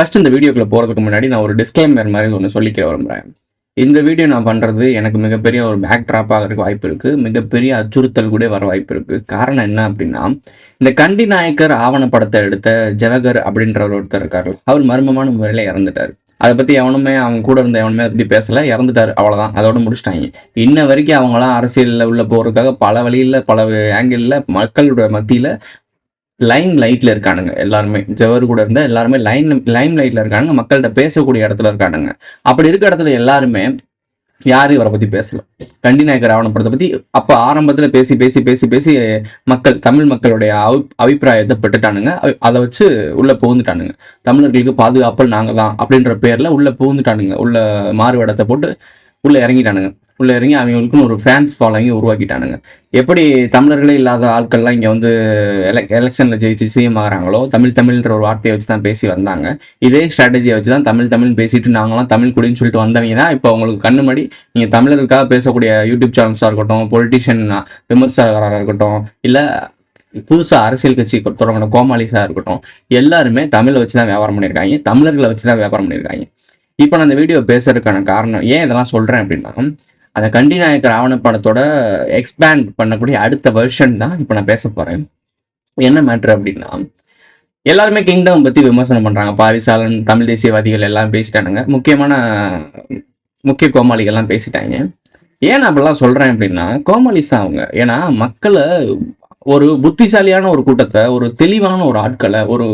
First இந்த வீடியோக்குள்ள போகிறதுக்கு முன்னாடி நான் ஒரு டிஸ்க்ளைமர் மாதிரி ஒன்று சொல்லிக்கிற விரும்புகிறேன். இந்த வீடியோ நான் பண்ணுறது எனக்கு மிகப்பெரிய ஒரு பேக் ட்ராப் ஆகிறதுக்கு வாய்ப்பு இருக்குது. மிகப்பெரிய அச்சுறுத்தல் கூட வர வாய்ப்பு இருக்குது. காரணம் என்ன அப்படின்னா, இந்த கண்டி நாயக்கர் ஆவணப்படத்தை எடுத்த ஜவஹர் அப்படின்றவர் ஒருத்தர் இருக்காரு. அவர் மர்மமான முறையில் இறந்துட்டார். அதை பற்றி எவனுமே அவங்க கூட இருந்த எவனுமே அதை பற்றி பேசலை. இறந்துட்டார், அவ்வளோதான். அதோட முடிச்சிட்டாங்க. இன்ன வரைக்கும் அவங்களாம் அரசியலில் உள்ள போகிறதுக்காக பல வழியில் பல ஆங்கிளில் மக்களோட மத்தியில் லைம் லைட்ல இருக்கானுங்க. எல்லாருமே ஜவஹர் கூட இருந்த எல்லாருமே லைம் லைட்ல இருக்கானுங்க. மக்கள்கிட்ட பேசக்கூடிய இடத்துல இருக்கானுங்க. அப்படி இருக்க இடத்துல எல்லாருமே யாரும் இவரை பத்தி பேசல. கண்டி நாயக்கர் ஆவணப்படத்தை பத்தி அப்ப ஆரம்பத்துல பேசி பேசி பேசி பேசி மக்கள் தமிழ் மக்களுடைய அபிப்பிராயத்தை பெற்றுட்டானுங்க. அதை வச்சு உள்ள புகுந்துட்டானுங்க. தமிழர்களுக்கு பாதுகாப்பல் நாங்க தான் அப்படின்ற பேர்ல உள்ள புகுந்துட்டானுங்க. உள்ள மாறுவேடத்தை போட்டு உள்ள இறங்கிட்டானுங்க. உள்ள இறங்கி அவங்களுக்குன்னு ஒரு ஃபேன்ஸ் ஃபாலோவிங் உருவாக்கிட்டானுங்க. எப்படி தமிழர்களே இல்லாத ஆட்கள்லாம் இங்கே வந்து எலெக்ஷனில் ஜெயிச்சு சிஎம் ஆகிறாங்களோ, தமிழ்ன்ற ஒரு வார்த்தையை வச்சு தான் பேசி வந்தாங்க. இதே ஸ்ட்ராட்டஜியை வச்சு தான் தமிழ் பேசிட்டு நாங்களாம் தமிழ் குடின்னு சொல்லிட்டு வந்தவங்க தான் இப்போ உங்களுக்கு கண்ணு முன்னாடி நீங்கள் தமிழருக்காக பேசக்கூடிய யூடியூப் சேனல்ஸாக இருக்கட்டும், பொலிட்டிஷியன் விமர்சகராக இருக்கட்டும், இல்லை புதுசாக அரசியல் கட்சி தொடங்கின கோமாளிஸாக இருக்கட்டும், எல்லாருமே தமிழை வச்சு தான் வியாபாரம் பண்ணியிருக்காங்க. தமிழர்களை வச்சு தான் வியாபாரம் பண்ணியிருக்காங்க. இப்போ நான் இந்த வீடியோ பேசுறதுக்கான காரணம் ஏன் இதெல்லாம் சொல்கிறேன் அப்படின்னா, அந்த கண்டி நாயக்கர் ஆவணப்படத்தோட எக்ஸ்பேண்ட் பண்ணக்கூடிய அடுத்த வெர்ஷன் தான் இப்போ நான் பேச போகிறேன். என்ன மேட்ரு அப்படின்னா, எல்லாருமே கிங்டம் பற்றி விமர்சனம் பண்ணுறாங்க. பாரிசாலன், தமிழ் தேசியவாதிகள் எல்லாம் பேசிட்டானுங்க. முக்கிய கோமாளிகள்லாம் பேசிட்டாங்க. ஏன் நான் அப்படிலாம் சொல்கிறேன் அப்படின்னா, கோமாளிஸ் தான் அவங்க. ஏன்னா மக்களை, ஒரு புத்திசாலியான ஒரு கூட்டத்தை, ஒரு தெளிவான ஒரு ஆட்களை, ஒரு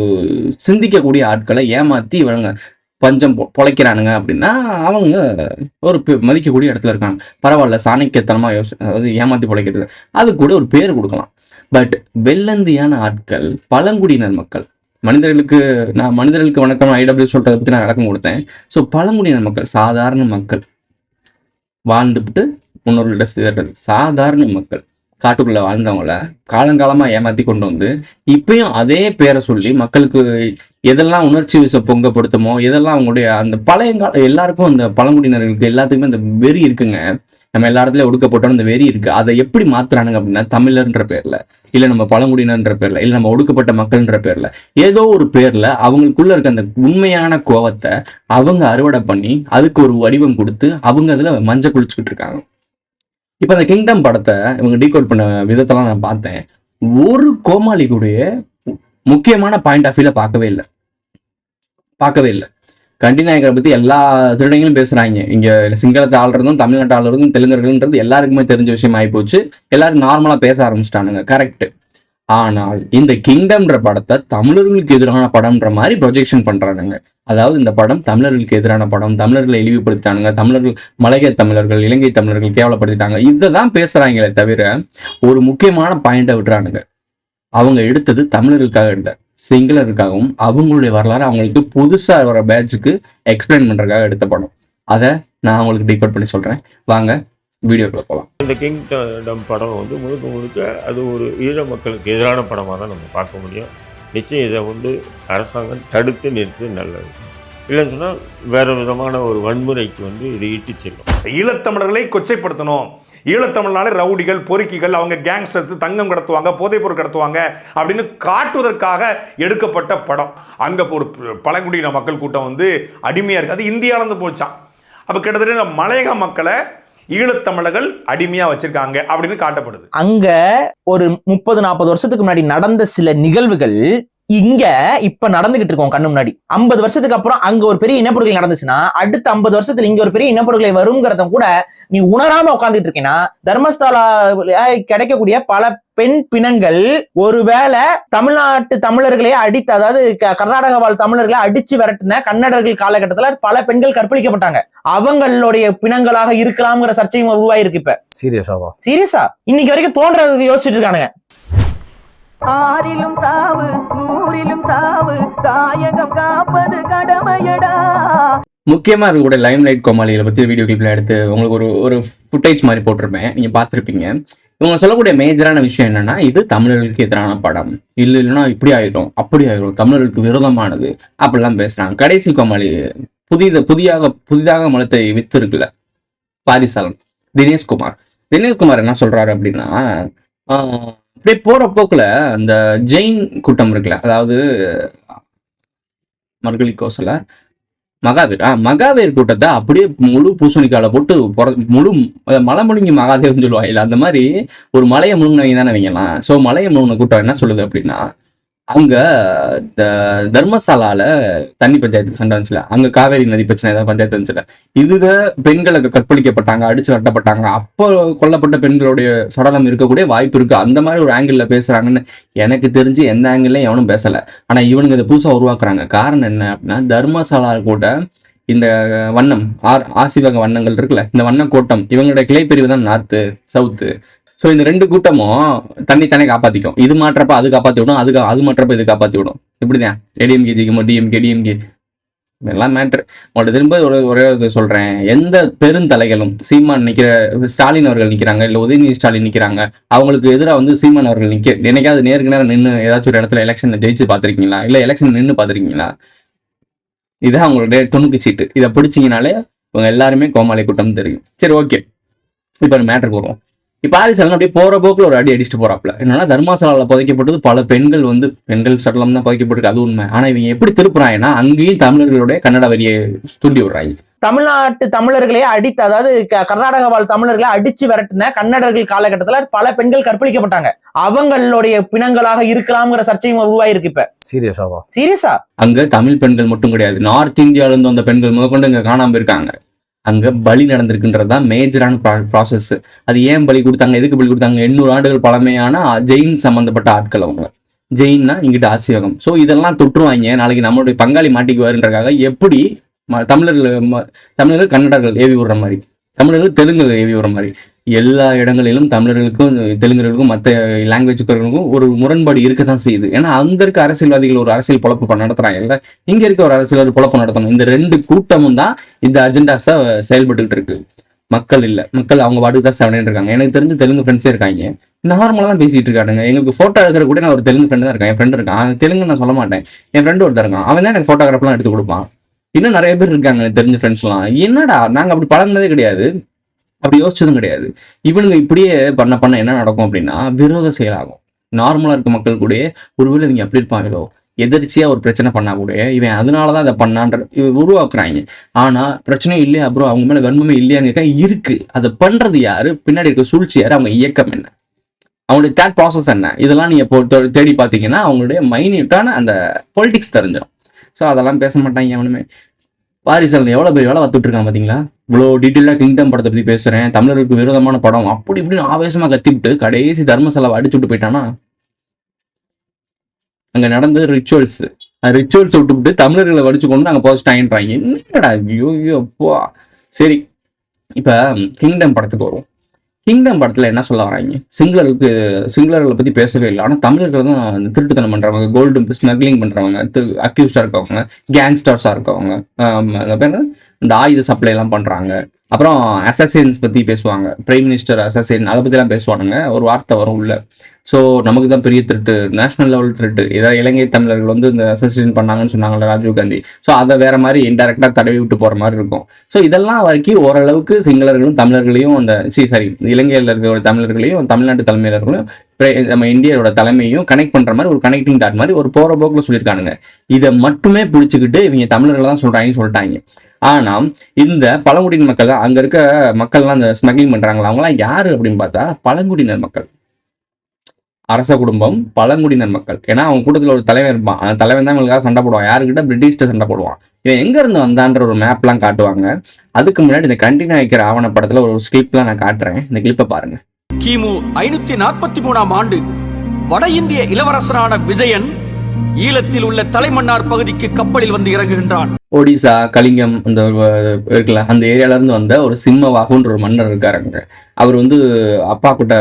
சிந்திக்கக்கூடிய ஆட்களை ஏமாற்றி இவங்க பஞ்சம் பொழைக்கிறானுங்க அப்படின்னா அவங்க ஒரு மதிக்கக்கூடிய இடத்துல இருக்காங்க. பரவாயில்ல, சாணக்கியத்தனமாக அதாவது ஏமாற்றி பொழைக்கிறது, அது கூட ஒரு பேர் கொடுக்கலாம். பட் வெள்ளந்தியான ஆட்கள், பழங்குடியினர் மக்கள், மனிதர்களுக்கு வணக்கம் ஐடபிள்யூ சொல்றதை பற்றி நான் விளக்கம் கொடுத்தேன். ஸோ பழங்குடியினர் மக்கள், சாதாரண மக்கள், வாழ்ந்துவிட்டு முன்னோர்கள்ட்ட சேர்றது சாதாரண மக்கள், காட்டுக்குள்ள வாழ்ந்தவங்கள காலங்காலமாக ஏமாற்றி கொண்டு வந்து இப்பயும் அதே பேரை சொல்லி மக்களுக்கு எதெல்லாம் உணர்ச்சி விச பொங்கப்படுத்துமோ, எதெல்லாம் அவங்களுடைய அந்த பழைய கால எல்லாருக்கும், அந்த பழங்குடியினர்களுக்கு எல்லாத்துக்குமே அந்த வெறி இருக்குங்க. நம்ம எல்லா இடத்துலயும் ஒடுக்கப்பட்டோம், அந்த வெறி இருக்கு. அதை எப்படி மாத்துறானுங்க அப்படின்னா, தமிழர்ன்ற பேர்ல, இல்லை நம்ம பழங்குடியினர்ன்ற பேர்ல, இல்லை நம்ம ஒடுக்கப்பட்ட மக்கள்ன்ற பேர்ல, ஏதோ ஒரு பேர்ல அவங்களுக்குள்ள இருக்க அந்த உண்மையான கோவத்தை அவங்க அறுவடை பண்ணி அதுக்கு ஒரு வடிவம் கொடுத்து அவங்க அதுல மஞ்சள் குளிச்சுக்கிட்டு இருக்காங்க. இப்போ அந்த கிங்டம் படத்தை இவங்க டீகோட் பண்ண விதத்தெல்லாம் நான் பார்த்தேன். ஒரு கோமாளிக்குடைய முக்கியமான பாயிண்ட் ஆஃப் வியூல பார்க்கவே இல்லை. கண்டி நாயக்கரை பத்தி எல்லா திருடங்களும் பேசுறாங்க. இங்க சிங்களத்தை ஆள்றதும் தமிழ்நாட்டு ஆள்றதும் தெலுங்கர்கள்ன்றது எல்லாருக்குமே தெரிஞ்ச விஷயம் ஆகிப்போச்சு. எல்லாரும் நார்மலா பேச ஆரம்பிச்சிட்டானுங்க. கரெக்ட். ஆனால் இந்த கிங்டம்ன்ற படத்தை தமிழர்களுக்கு எதிரான படம்ன்ற மாதிரி ப்ரொஜெக்ஷன் பண்றானுங்க. அதாவது இந்த படம் தமிழர்களுக்கு எதிரான படம், தமிழர்களை இழிவுபடுத்திட்டானுங்க, தமிழர்கள், மலைய தமிழர்கள், இலங்கை தமிழர்கள் கேவலப்படுத்திட்டாங்க, இதை தான் பேசுறாங்களே தவிர ஒரு முக்கியமான பாயிண்டை விடுறானுங்க. அவங்க எடுத்தது தமிழர்களுக்காக இல்லை, சிங்களருக்காகவும் அவங்களுடைய வரலாறு அவங்களுக்கு புதுசா வர பேட்சுக்கு எக்ஸ்பிளைன் பண்றதுக்காக எடுத்த படம். அதை நான் அவங்களுக்கு டீகோட் பண்ணி சொல்றேன். வாங்க வீடியோக்குள்ள போகலாம். இந்த கிங்டம் படம் வந்து முழுக்க அது ஒரு ஈழ மக்களுக்கு எதிரான படமாக தான் நம்ம பார்க்க முடியும். நிச்சயம் இதை அரசாங்கம் தடுத்து நிறுத்து நல்லது. இல்லைன்னு சொன்னால் வேறு விதமான ஒரு வன்முறைக்கு இது இட்டு செல்லும். ஈழத்தமிழர்களை கொச்சைப்படுத்தணும், ஈழத்தமிழ்னாலே ரவுடிகள், பொறுக்கிகள், அவங்க கேங்ஸ்டர்ஸ், தங்கம் கடத்துவாங்க, போதைப்பொருள் கடத்துவாங்க அப்படின்னு காட்டுவதற்காக எடுக்கப்பட்ட படம். அங்கே ஒரு பழங்குடியின மக்கள் கூட்டம் அடிமையாக இருக்குது. அது இந்தியாவிலேருந்து போச்சான். அப்போ கிட்டத்தட்ட மலையக மக்களை ஈழத்தமிழர்கள் அடிமையா வச்சிருக்காங்க அப்படின்னு காட்டப்படுது. அங்க ஒரு 30-40 வருஷத்துக்கு முன்னாடி நடந்த சில நிகழ்வுகள் இங்க இப்ப நடந்துகிட்டு இருக்கோம் கண்ணு முன்னாடி. 50 வருஷத்துக்கு அப்புறம் அங்க ஒரு பெரிய இனப்படுகொலை நடந்துச்சுன்னா அடுத்த 50 வருஷத்துல இங்க ஒரு பெரிய இனப்படுகொலை வருங்கிறத கூட நீ உணராம உட்காந்துட்டு இருக்கேன்னா, தர்மஸ்தலா கிடைக்கக்கூடிய பல பெண் பிணங்கள் ஒருவேளை தமிழ்நாட்டு தமிழர்களே அடித்து, அதாவது கர்நாடக வாழ் தமிழர்களை அடிச்சு விரட்டின கன்னடர்கள் காலகட்டத்துல பல பெண்கள் கற்பழிக்கப்பட்டாங்க. அவங்களுடைய பிணங்களாக இருக்கலாம்ங்கிற சர்ச்சையும் உருவாயிருக்கு. இப்ப சீரியஸா இன்னைக்கு வரைக்கும் தோன்றதுக்கு யோசிச்சுட்டு இருக்கானுங்க. ஆறிலும் சாவு, நூறிலும் சாவு, தாயகம் காப்பது கடமையடா. முக்கியமா இருக்கக்கூடிய லைம் லைட் கோமாளிகளை பத்தி வீடியோ கிளிப்ல எடுத்து உங்களுக்கு ஒரு ஃபுட்டேஜ் மாதிரி போட்டிருப்பேன், நீங்க பார்த்துருப்பீங்க. இவங்க சொல்லக்கூடிய மேஜரான விஷயம் என்னன்னா, இது தமிழர்களுக்கு எதிரான படம், இல்லைன்னா இப்படி ஆயிரும் அப்படி ஆயிரும், தமிழர்களுக்கு விரோதமானது அப்படிலாம் பேசுறாங்க. கடைசி கோமாளி புதிதாக மலத்தை வித்து இருக்குல்ல, பாரிசாலன் தினேஷ்குமார் என்ன சொல்றாரு அப்படின்னா, அப்படியே போற போக்குல அந்த ஜெயின் கூட்டம் இருக்குல்ல, அதாவது மர்கலி கோசலர், மகாவீர் மகாவீர் கூட்டத்தை அப்படியே முழு பூசணிக்கால போட்டு முழு மலை முழுங்கி மகாதேவன் சொல்லுவாங்க இல்லை, அந்த மாதிரி ஒரு மலையை முழுங்கினவங்க தானே வைங்கலாம். ஸோ மலையை முழுங்கின கூட்டம் என்ன சொல்லுது அப்படின்னா, அங்க தர்மசாலால தண்ணி பஞ்சாயத்துக்கு சண்டை வந்துச்சுல, அங்க காவேரி நதி பிரச்சனை ஏதாவது பஞ்சாயத்து வந்துச்சுல, இதுதான் பெண்களுக்கு கற்பழிக்கப்பட்டாங்க, அடிச்சு வரட்டப்பட்டாங்க, அப்போ கொல்லப்பட்ட பெண்களுடைய சடலம் இருக்கக்கூடிய வாய்ப்பு இருக்கு, அந்த மாதிரி ஒரு ஆங்கிள் பேசுறாங்கன்னு எனக்கு தெரிஞ்சு எந்த ஆங்கிள்லையும் எவனும் பேசல. ஆனா இவனுங்க இதை புதுசா உருவாக்குறாங்க. காரணம் என்ன அப்படின்னா, தர்மசாலா கூட இந்த வண்ணம் ஆசிவக வண்ணங்கள் இருக்குல்ல, இந்த வண்ண கோட்டம் இவங்களுடைய கிளைப்பிரிவு தான் நார்த்து சவுத்து. ஸோ இந்த ரெண்டு கூட்டமும் தன்னை காப்பாற்றிக்கும். இது மாற்றப்ப அது காப்பாற்றி விடும், அது மாற்றப்ப இது காப்பாற்றி விடும். இப்படிதான் ஏடிஎம்கே ஜிக்குமோ டிஎம்கே இதெல்லாம் மேட்ரு. உங்கள்ட்ட திரும்ப ஒரே இது சொல்கிறேன், எந்த பெருந்தலைகளும் சீமான் நிற்கிற ஸ்டாலின் அவர்கள் நிற்கிறாங்க, இல்லை உதயநிதி ஸ்டாலின் நிற்கிறாங்க, அவங்களுக்கு எதிராக வந்து சீமான் அவர்கள் என்னைக்காவது நேருக்கு நேரம் நின்று ஏதாச்சும் ஒரு இடத்துல எலெக்ஷனில் ஜெயிச்சு பார்த்துருக்கீங்களா, இல்லை எலெக்ஷன் நின்று பார்த்துருக்கீங்களா? இதான் அவங்களுடைய துணுக்கு சீட்டு. இதை பிடிச்சிங்கனாலே இவங்க எல்லாருமே கோமாளி கூட்டம்னு தெரியும். சரி, ஓகே, இப்போ மேட்ருக்கு வருவோம். இப்போ ஆரிசலன் அப்படியே போகிற போக்கில் ஒரு அடிச்சுட்டு போகிறாப்புல. என்னன்னா, தர்மசாலாவில் புதைக்கப்பட்டது பல பெண்கள் சடலம் தான் புதைக்கப்பட்டிருக்கு, அது உண்மை. ஆனால் இவங்க எப்படி திருப்புறாங்கன்னா, அங்கேயும் தமிழர்களுடைய கன்னட வரியை தூண்டி விடுறாங்க. தமிழ்நாட்டு தமிழர்களே அடித்து, அதாவது கர்நாடக வாழ் தமிழர்களை அடிச்சு விரட்டின கன்னடர்கள் காலகட்டத்துல பல பெண்கள் கற்பழிக்கப்பட்டாங்க. அவங்களுடைய பிணங்களாக இருக்கலாம்ங்கிற சர்ச்சையும் உருவாயிருக்கு. இப்ப சீரியஸா அங்க தமிழ் பெண்கள் மட்டும் கிடையாது, நார்த் இந்தியாவில இருந்து வந்த பெண்கள் முதற்கொண்டு இங்க காணாம இருக்காங்க. அங்க பலி நடந்திருக்குன்றது தான் மேஜரான ப்ராசஸ். அது ஏன் பலி கொடுத்தாங்க, எதுக்கு பலி கொடுத்தாங்க? 800 ஆண்டுகள் பழமையான ஜெயின் சம்பந்தப்பட்ட ஆட்கள் அவங்க. ஜெயின்னா இங்கிட்ட ஆசிவகம். ஸோ இதெல்லாம் தொற்றுவாங்க, நாளைக்கு நம்மளுடைய பங்காளி மாட்டிக்குவாருன்றக்காக எப்படி தமிழர்கள் கன்னடர்கள் ஏவி விடுற மாதிரி, தமிழர்கள் தெலுங்கு ஏவி விடுற மாதிரி, எல்லா இடங்களிலும் தமிழர்களுக்கும் தெலுங்கர்களுக்கும் மற்ற லாங்குவேஜுக்கும் ஒரு முரண்பாடு இருக்க தான் செய்யுது. ஏன்னா அங்க இருக்க அரசியல்வாதிகள் ஒரு அரசியல் பொழப்பு நடத்துறாங்க, இல்லை இங்க இருக்க ஒரு அரசியல் பொழப்பு நடத்தணும். இந்த ரெண்டு கூட்டமும் தான் இந்த அஜெண்டாஸை செயல்பட்டுக்கிட்டு இருக்கு. மக்கள் இல்லை, மக்கள் அவங்க பாட்டுக்கு தான் செவனேன்னு இருக்காங்க. எனக்கு தெரிஞ்சு தெலுங்கு ஃப்ரெண்ட்ஸே இருக்காங்க, நார்மலாக தான் பேசிட்டு இருக்கானுங்க. எங்களுக்கு ஃபோட்டோ எடுக்கிற கூட நான் ஒரு தெலுங்கு ஃப்ரெண்டு தான் இருக்கேன், என் ஃப்ரெண்டு இருக்கான், தெலுங்கு நான் சொல்ல மாட்டேன், என் ஃப்ரெண்டு ஒருத்தர் இருக்கான், அவன் தான் எனக்கு ஃபோட்டோகிராஃப்லாம் எடுத்து கொடுப்பான். இன்னும் நிறைய பேர் இருக்காங்க தெரிஞ்ச ஃப்ரெண்ட்ஸ்லாம். என்னடா நாங்கள் அப்படி பழகினதே கிடையாது, அப்படி யோசிச்சதும் கிடையாது. இவனுங்க இப்படியே பண்ண என்ன நடக்கும் அப்படின்னா, விரோத செயலாகும். நார்மலாக இருக்க மக்கள் கூட ஒருவேளை இவங்க அப்படி இருப்பாங்களோ, எதிர்ச்சியாக ஒரு பிரச்சனை பண்ணா கூட இவன் அதனால தான் அதை பண்ணான்ற உருவாக்குறாங்க. ஆனால் பிரச்சனை இல்லையா அப்புறம் அவங்க மேலே வன்மமே இல்லையான்னு கேட்க இருக்கு. அதை பண்ணுறது யாரு, பின்னாடி இருக்க சூழ்ச்சி யாரு, அவங்க இயக்கம் என்ன, அவங்களுடைய தேட் ப்ராசஸ் என்ன, இதெல்லாம் நீங்கள் தேடி பார்த்தீங்கன்னா அவங்களுடைய மைன்யூட்டான அந்த பொலிட்டிக்ஸ் தெரிஞ்சிடும். ஸோ அதெல்லாம் பேச மாட்டாங்க அவனுமே. வாரிசல் எவ்வளோ பெரிய வேலை வந்துட்டு இருக்கான் பார்த்தீங்களா? இவ்வளோ டீட்டெயிலாக கிங்டம் படத்தை பற்றி பேசுகிறேன், தமிழருக்கு விரோதமான படம் அப்படி இப்படின்னு ஆவேசமாக கத்திவிட்டு கடைசி தர்மசாலாவை அடிச்சு விட்டு போயிட்டானா? அங்கே நடந்தது ரிச்சுவல்ஸ் விட்டுவிட்டு தமிழர்களை வடிச்சு கொண்டு அங்கே போஸ்டாயின்றாங்க. என்னடா ஐயோ போ. சரி, இப்போ கிங்டம் படத்துக்கு வரும். கிங்டம் படத்தில் என்ன சொல்ல வராங்க, சிங்களர்களை பற்றி பேசவே இல்லை. ஆனால் தமிழர்கள் தான் திருட்டுத்தனம் பண்ணுறவங்க, கோல்டு ஸ்மக்லிங் பண்ணுறவங்க, அக்யூஸ்டாக இருக்கவங்க, கேங்ஸ்டர்ஸாக இருக்கவங்க, இந்த ஆயுத சப்ளை எல்லாம் பண்ணுறாங்க. அப்புறம் அசசின்ஸ் பற்றி பேசுவாங்க, பிரைம் மினிஸ்டர் அசசின், அதை பற்றிலாம் பேசுவானுங்க. ஒரு வார்த்தை வரும் உள்ள. ஸோ நமக்கு தான் பெரிய திருட்டு, நேஷனல் லெவல் திருட்டு. ஏதாவது இலங்கை தமிழர்கள் வந்து இந்த அசசின் பண்ணாங்கன்னு சொன்னாங்கல்ல ராஜீவ் காந்தி. ஸோ அதை வேற மாதிரி இன்டெரக்டாக தடவி விட்டு போகிற மாதிரி இருக்கும். ஸோ இதெல்லாம் வரைக்கும் ஓரளவுக்கு சிங்களர்களும் தமிழர்களையும் அந்த இலங்கையில் இருக்கிற தமிழர்களையும் தமிழ்நாட்டு தலைமையிலர்களையும் நம்ம இந்தியாவோட தலைமையும் கனெக்ட் பண்ணுற மாதிரி ஒரு கனெக்டிங் டாட் மாதிரி ஒரு போகிற போக்கில் சொல்லியிருக்கானுங்க. இதை மட்டுமே பிடிச்சிக்கிட்டு இவங்க தமிழர்களை தான் சொல்லிட்டாங்க. ஆனால் இந்த பழங்குடியின மக்கள் தான், அங்கே இருக்க மக்கள்லாம் அந்த ஸ்மக்லிங் பண்ணுறாங்களா, அவங்களாம் யார் அப்படின்னு பார்த்தா பழங்குடியினர் மக்கள். அரச குடும்பம், பழங்குடியினர் மக்கள். ஏன்னா அவங்க கூட்டத்தில் ஒரு தலைவன் இருப்பான், அந்த தலைவன் தான் இவங்களுக்காக சண்டை போடுவான். யாருக்கிட்ட? பிரிட்டிஷ்ட சண்டை போடுவான். இவன் எங்கேருந்து வந்தான்ற ஒரு மேப்லாம் காட்டுவாங்க. அதுக்கு முன்னாடி இந்த கண்டினியூ வைக்கிற ஆவண படத்தில் ஒரு ஸ்கிளிப்லாம் நான் காட்டுறேன், இந்த கிளிப்பை பாருங்க. கிமு 543ஆம் ஆண்டு வட இந்திய இளவரசரான விஜயன் ஈழத்தில் உள்ள தலைமன்னார் பகுதிக்கு கப்பலில் வந்து இறங்குகின்றான். ஒடிசா, கலிங்கம் அந்த இருக்குல்ல, அந்த ஏரியால இருந்து வந்த ஒரு சிம்மவாகுன்ற ஒரு மன்னர் இருக்காருங்க. அவர் வந்து அப்பா கிட்ட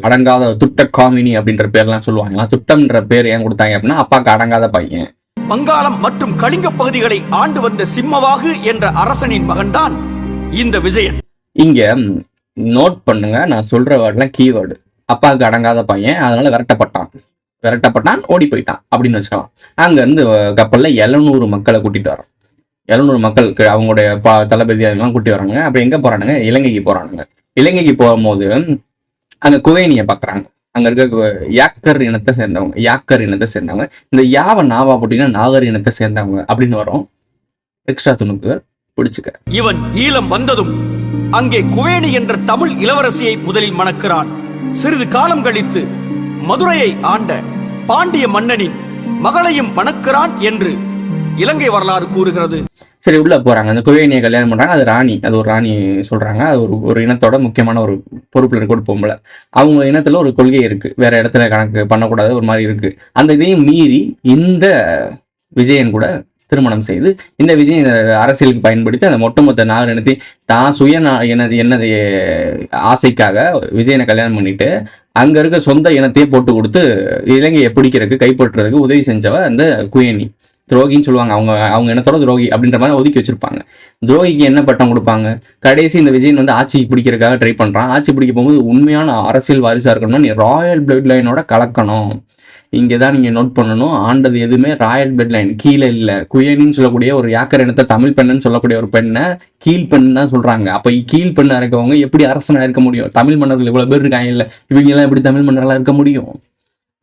அடங்காத துட்ட காமினி அப்படின்ற பேர்லாம் சொல்லுவாங்க. துட்டம்ன்ற பேர் ஏன் கொடுத்தாங்க அப்படின்னா அப்பாக்கு அடங்காத பையன். வங்காளம் மற்றும் கலிங்க பகுதிகளை ஆண்டு வந்த சிம்மவாகு என்ற அரசனின் மகன்தான் இந்த விஜயன். இங்க நோட் பண்ணுங்க, நான் சொல்ற வேர்ட்லாம் கீவேர்டு. அப்பாவுக்கு அடங்காத பையன், அதனால விரட்டப்பட்டான், ஓடி போயிட்டான் அப்படின்னு வச்சுக்கலாம். அங்கேருந்து கப்பலில் 700 மக்களை கூட்டிகிட்டு வரோம். 700 மக்களுக்கு அவங்களுடைய தளபதி அதெல்லாம் கூட்டி வராங்க. அப்போ எங்கே போகிறானுங்க? இலங்கைக்கு போகிறானுங்க. இலங்கைக்கு போகும்போது அங்கே குவேனியை பார்க்குறாங்க. அங்கே இருக்க யாக்கர் இனத்தை சேர்ந்தவங்க. இந்த யாவை நாவா போட்டிங்கன்னா நாகர் இனத்தை சேர்ந்தவங்க அப்படின்னு வரும். எக்ஸ்ட்ரா துணுக்குகள் பிடிச்சுக்க. இவன் ஈழம் வந்ததும் அங்கே குவேணி என்ற தமிழ் இளவரசியை முதலில் மணக்கிறான். சிறிது காலம் கழித்து மதுரையை ஆண்ட பாண்டிய மன்னனின் மகளையும் மணக்கிறான் என்று இலங்கை வரலாறு கூறுகிறது. சரி, உள்ள போறாங்க. அந்த குவேணியை கல்யாணம் பண்றாங்க. அது ஒரு ராணி சொல்றாங்க. அது ஒரு இனத்தோட முக்கியமான ஒரு பொறுப்புல இருக்க ஒரு பொம்பளை. அவங்க இனத்துல ஒரு கொள்கை இருக்கு, வேற இடத்துல கணக்கு பண்ணக்கூடாது ஒரு மாதிரி இருக்கு. அந்த இதையும் மீறி இந்த விஜயன் கூட திருமணம் செய்து இந்த விஜயன் அரசியலுக்கு பயன்படுத்தி அந்த ஒட்டுமொத்த நாகர் இனத்தை தான் என்னது ஆசைக்காக விஜயனை கல்யாணம் பண்ணிட்டு அங்க இருக்க சொந்த இனத்தையே போட்டு கொடுத்து இலங்கையை பிடிக்கிறதுக்கு கைப்பற்றுறதுக்கு உதவி செஞ்சவ அந்த குவேணி. துரோகின்னு சொல்லுவாங்க. அவங்க இனத்தோட துரோகி அப்படின்ற மாதிரி ஒதுக்கி வச்சிருப்பாங்க. துரோகிக்கு என்ன பட்டம் கொடுப்பாங்க? கடைசி இந்த விஜயன் வந்து ஆட்சிக்கு பிடிக்கிறதுக்காக ட்ரை பண்றான். ஆட்சி பிடிக்க போகும்போது உண்மையான அரசியல் வாரிசா இருக்கணும்னா நீ ராயல் பிளட் லைனோட கலக்கணும். இங்கேதான் நீங்க நோட் பண்ணணும், ஆண்டது எதுவுமே ராயல் பிளட் லைன் கீழே இல்லை. குயனின்னு சொல்லக்கூடிய ஒரு யாக்கர் இனத்தை தமிழ் பெண்ணுன்னு சொல்லக்கூடிய ஒரு பெண்ணை கீழ் பெண் தான் சொல்றாங்க. அப்ப கீழ் பெண்ணா இருக்கவங்க எப்படி அரசனா இருக்க முடியும்? தமிழ் மன்னர்கள் இவ்வளவு பேர் இருக்காங்க, இல்ல இவங்க எல்லாம் எப்படி தமிழ் மன்னர்களா இருக்க முடியும்?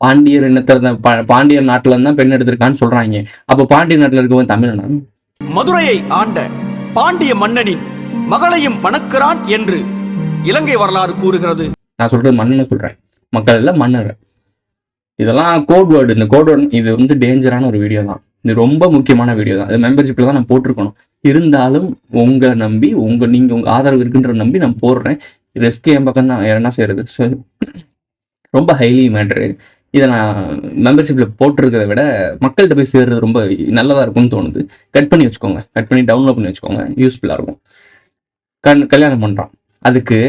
பாண்டியர் இனத்துல பாண்டியர் நாட்டுல இருந்தா பெண் எடுத்திருக்கான்னு சொல்றாங்க. அப்ப பாண்டிய நாட்டுல இருக்கவங்க தமிழனா? மதுரையை ஆண்ட பாண்டிய மன்னனின் மகளையும் மணக்கிறான் என்று இலங்கை வரலாறு கூறுகிறது. நான் சொல்றது மன்னனை சொல்றேன், மக்கள் இல்ல மன்னர். இதெல்லாம் கோட் வேர்டு. இந்த கோட் வேர்டு இது வந்து டேஞ்சரான ஒரு வீடியோ தான். இது ரொம்ப முக்கியமான வீடியோ தான். இது மெம்பர்ஷிப்ல தான் நான் போட்டிருக்கணும். இருந்தாலும் உங்களை நம்பி நீங்க உங்க ஆதரவு இருக்குன்ற நம்பி நான் போடுறேன். ரிஸ்க் என் பக்கம் தான், என்ன செய்யறது. ரொம்ப ஹைலி மேட்ரு. இதை நான் மெம்பர்ஷிப்பில் போட்டிருக்கிறத விட மக்கள்கிட்ட போய் சேர்றது ரொம்ப நல்லதாக இருக்கும்னு தோணுது. கட் பண்ணி வச்சுக்கோங்க, கட் பண்ணி டவுன்லோட் பண்ணி வச்சுக்கோங்க, யூஸ்ஃபுல்லாக இருக்கும். கல்யாணம் பண்ணுறான், அதுக்கு